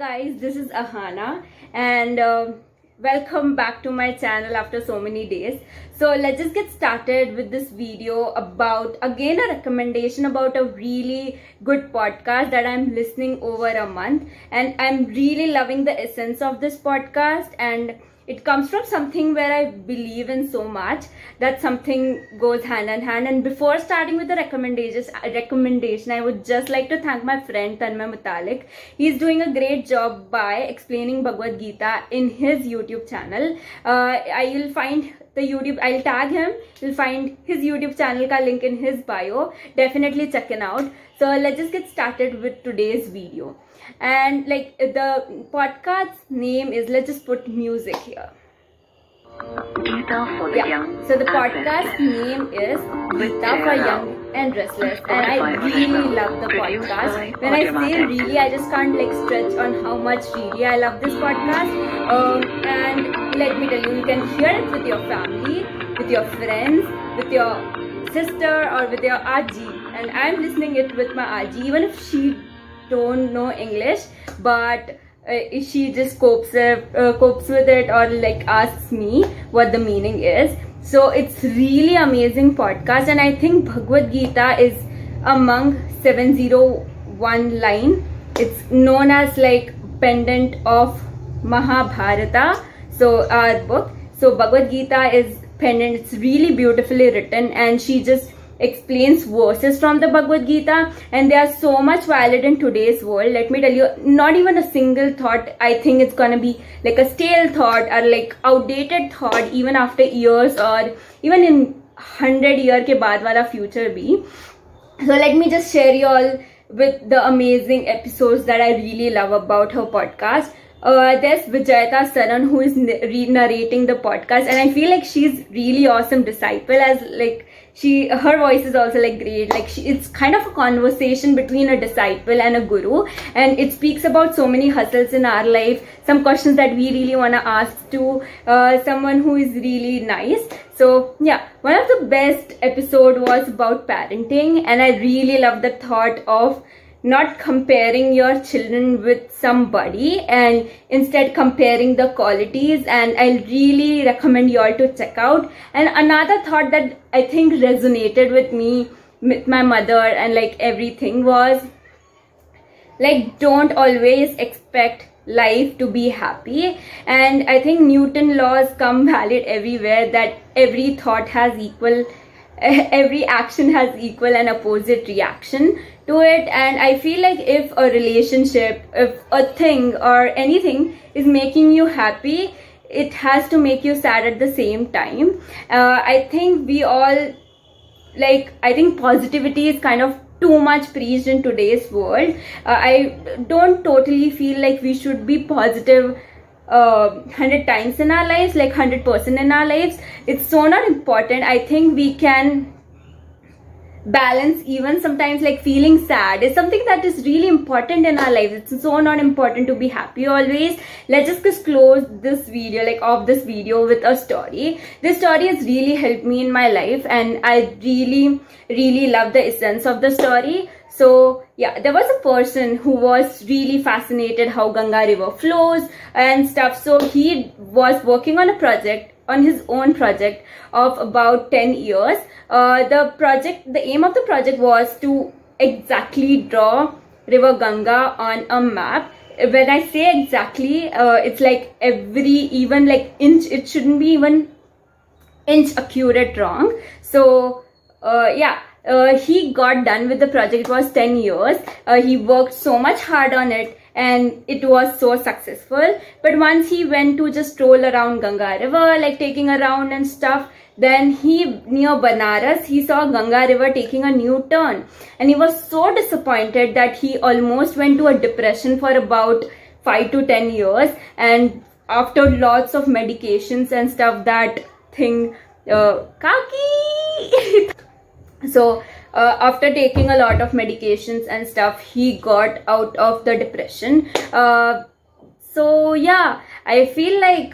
guys, this is Ahana and welcome back to my channel after so many days. So let's just get started with this video about again a recommendation about a really good podcast that I'm listening over a month, and I'm really loving the essence of this podcast, and it comes from something where I believe in so much that something goes hand in hand. And before starting with the recommendation, I would just like to thank my friend Tanmay Mutalik. He's doing a great job by explaining Bhagavad Gita in his YouTube channel. I'll find the YouTube, I'll tag him. You'll find his YouTube channel ka link in his bio. Definitely check it out. So let's just get started with today's video. And like the podcast name is, let's just put music here. Gita for the Young. So the podcast name is Gita for Young and Restless, and I really love the podcast. When I say really, I just can't like stretch on how much really I love this podcast. And let me tell you, you can hear it with your family, with your friends, with your sister, or with your aji. And I'm listening it with my aji, even if she don't know English, but she just copes with it, or like asks me what the meaning is. So it's really amazing podcast, and I think Bhagavad Gita is among 701 line. It's known as like pendant of Mahabharata, so our book. So Bhagavad Gita is pendant. It's really beautifully written, and she just explains verses from the Bhagavad Gita, and they are so much valid in today's world. Let me tell you, not even a single thought I think it's gonna be like a stale thought or like outdated thought even after years, or even in 100 year ke baad wala future bhi. So let me just share you all with the amazing episodes that I really love about her podcast. There's Vijayata Saran, who is narrating the podcast, and I feel like she's really awesome disciple, as like her voice is also like great. Like it's kind of a conversation between a disciple and a guru, and it speaks about so many hustles in our life, some questions that we really want to ask to someone who is really nice. So yeah, one of the best episode was about parenting, and I really love the thought of not comparing your children with somebody, and instead comparing the qualities. And I really recommend you all to check out. And another thought that I think resonated with me, with my mother and like everything, was like, don't always expect life to be happy. And I think Newton laws come valid everywhere, that every thought has equal, every action has equal and opposite reaction to it. And I feel like if a relationship, if a thing or anything is making you happy, it has to make you sad at the same time. I think we all like, I think positivity is kind of too much preached in today's world. I don't totally feel like we should be positive 100 times in our lives, like 100% in our lives. It's so not important. I think we can balance even sometimes, like feeling sad is something that is really important in our lives. It's so not important to be happy always. Let's just close this video, like of this video, with a story. This story has really helped me in my life, and I really love the essence of the story. So yeah, there was a person who was really fascinated how Ganga river flows and stuff. So he was working on a project, on his own project of about 10 years. The aim of the project was to exactly draw river Ganga on a map. When I say exactly, it's like every even like inch, it shouldn't be even inch accurate wrong. So yeah, he got done with the project. It was 10 years. He worked so much hard on it, and it was so successful. But once he went to just stroll around Ganga river, like taking around and stuff, then near Banaras, he saw Ganga river taking a new turn, and he was so disappointed that he almost went to a depression for about 5 to 10 years. And after lots of medications and stuff, that thing Kaki so after taking a lot of medications and stuff, he got out of the depression. So yeah, I feel like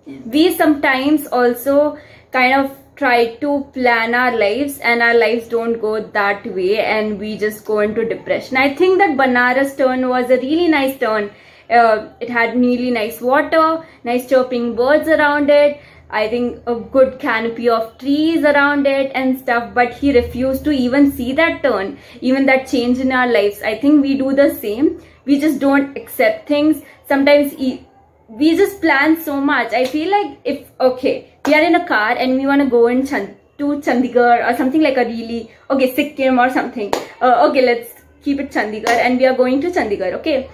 we sometimes also kind of try to plan our lives and our lives don't go that way and we just go into depression. I think that Banaras turn was a really nice turn. It had really nice water, nice chirping birds around it, I think a good canopy of trees around it and stuff, but he refused to even see that turn, even that change in our lives. I think we do the same. We just don't accept things. Sometimes we just plan so much. I feel like if, okay, we are in a car and we want to go in to Chandigarh or something like a really, okay, Sikkim or something. Okay, let's keep it Chandigarh, and we are going to Chandigarh, okay.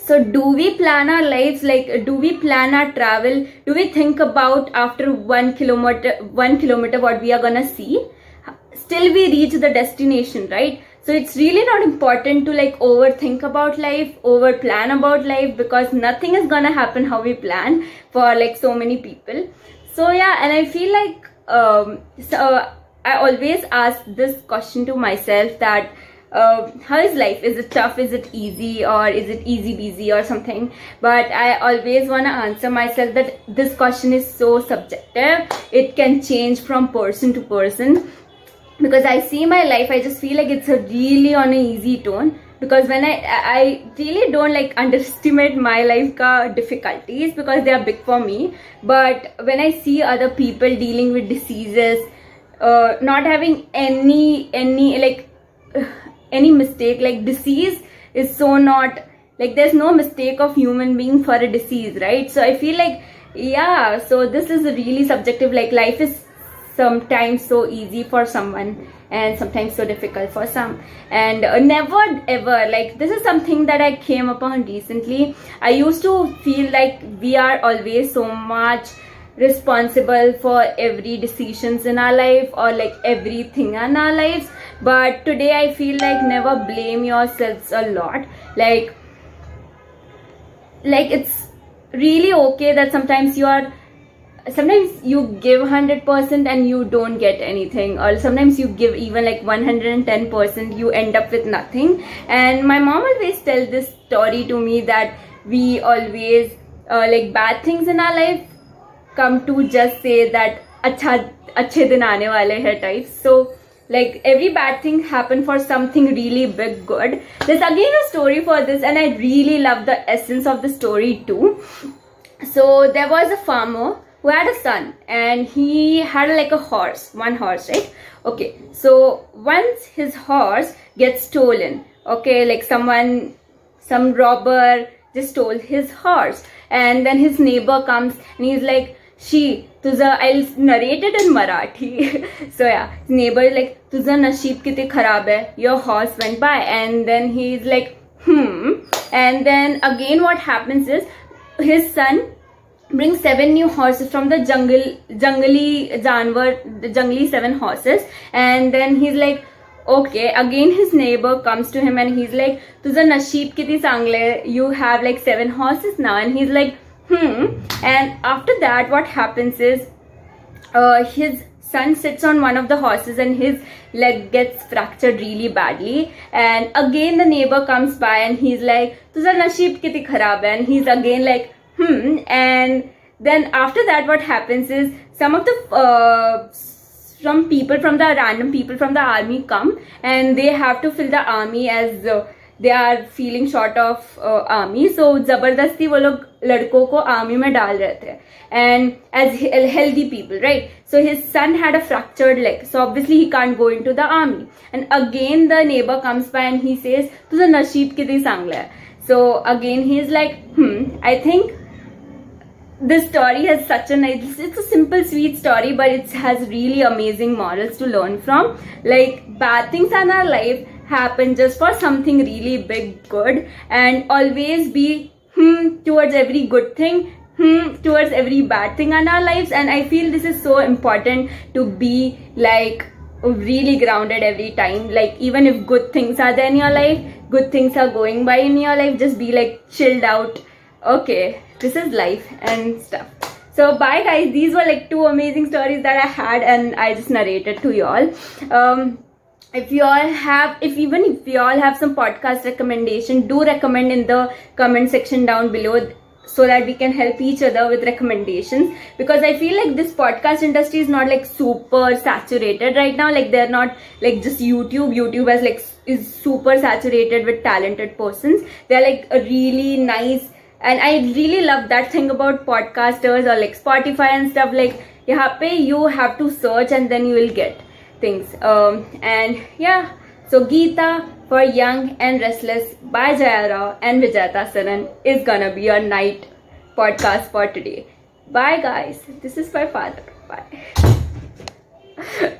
So do we plan our lives, like do we plan our travel? Do we think about after 1 kilometer what we are gonna see? Still we reach the destination, right? So it's really not important to like overthink about life, over plan about life, because nothing is gonna happen how we plan for like so many people. So yeah, and I feel like I always ask this question to myself that how is life? Is it tough? Is it easy? Or is it easy busy or something? But I always want to answer myself that this question is so subjective. It can change from person to person. Because I see my life, I just feel like it's a really on an easy tone. Because when I really don't like underestimate my life ka difficulties because they are big for me. But when I see other people dealing with diseases, not having any mistake, like disease is so not, like there's no mistake of human being for a disease, right? So I feel like, yeah, so this is really subjective. Like life is sometimes so easy for someone and sometimes so difficult for some, and never ever, like this is something that I came upon recently. I used to feel like we are always so much responsible for every decisions in our life or like everything in our lives, but today I feel like never blame yourselves a lot. Like it's really okay that sometimes you give 100% and you don't get anything, or sometimes you give even like 110%, you end up with nothing. And my mom always tells this story to me that we always like bad things in our life come to just say that अच्छे दिन आने वाले हैं types. So like every bad thing happened for something really big good. There's again a story for this, and I really love the essence of the story too. So there was a farmer who had a son, and he had like a horse, one horse, right? Okay, so once his horse gets stolen, okay, like some robber just stole his horse, and then his neighbor comes and he's like, I'll narrate it in Marathi. So yeah, his neighbor is like, तुझा नशीब किती खराब है, your horse went by. And then he's like, and then again what happens is his son brings 7 new horses from the jungly 7 horses, and then he's like, okay, again his neighbor comes to him and he's like, तुझा नशीब किती चांगलं है, you have like 7 horses now. And he's like, and after that what happens is his son sits on one of the horses and his leg gets fractured really badly, and again the neighbor comes by and he's like, तुझा नशीब किती खराब है, and he's again like, and then after that what happens is some of the random people from the army come, and they have to fill the army as they are feeling short of army. So जबरदस्ती वो लोग लड़कों को army में डाल रहे थे, and as healthy people, right? So his son had a fractured leg, so obviously he can't go into the army. And again the neighbor comes by and he says, तुझा नशीब किती चांगलं है. So again he is like, I think this story has such a nice, it's a simple sweet story, but it has really amazing morals to learn from. Like bad things in our life happen just for something really big good, and always be towards every good thing, towards every bad thing in our lives. And I feel this is so important to be like really grounded every time. Like even if good things are there in your life, good things are going by in your life, just be like chilled out, okay, this is life and stuff. So bye guys, these were like 2 amazing stories that I had and I just narrated to y'all. If you all have some podcast recommendation, do recommend in the comment section down below. so that we can help each other with recommendations, because I feel like this podcast industry is not like super saturated right now. Like they're not like just YouTube as like is super saturated with talented persons. They're like a really nice, and I really love that thing about podcasters or like Spotify and stuff. Like यहाँ पे you have to search and then you will get things. And yeah, so Geeta for Young and Restless by Jaya Rao and Vijayata Saran is gonna be your night podcast for today. Bye guys. This is my father. Bye.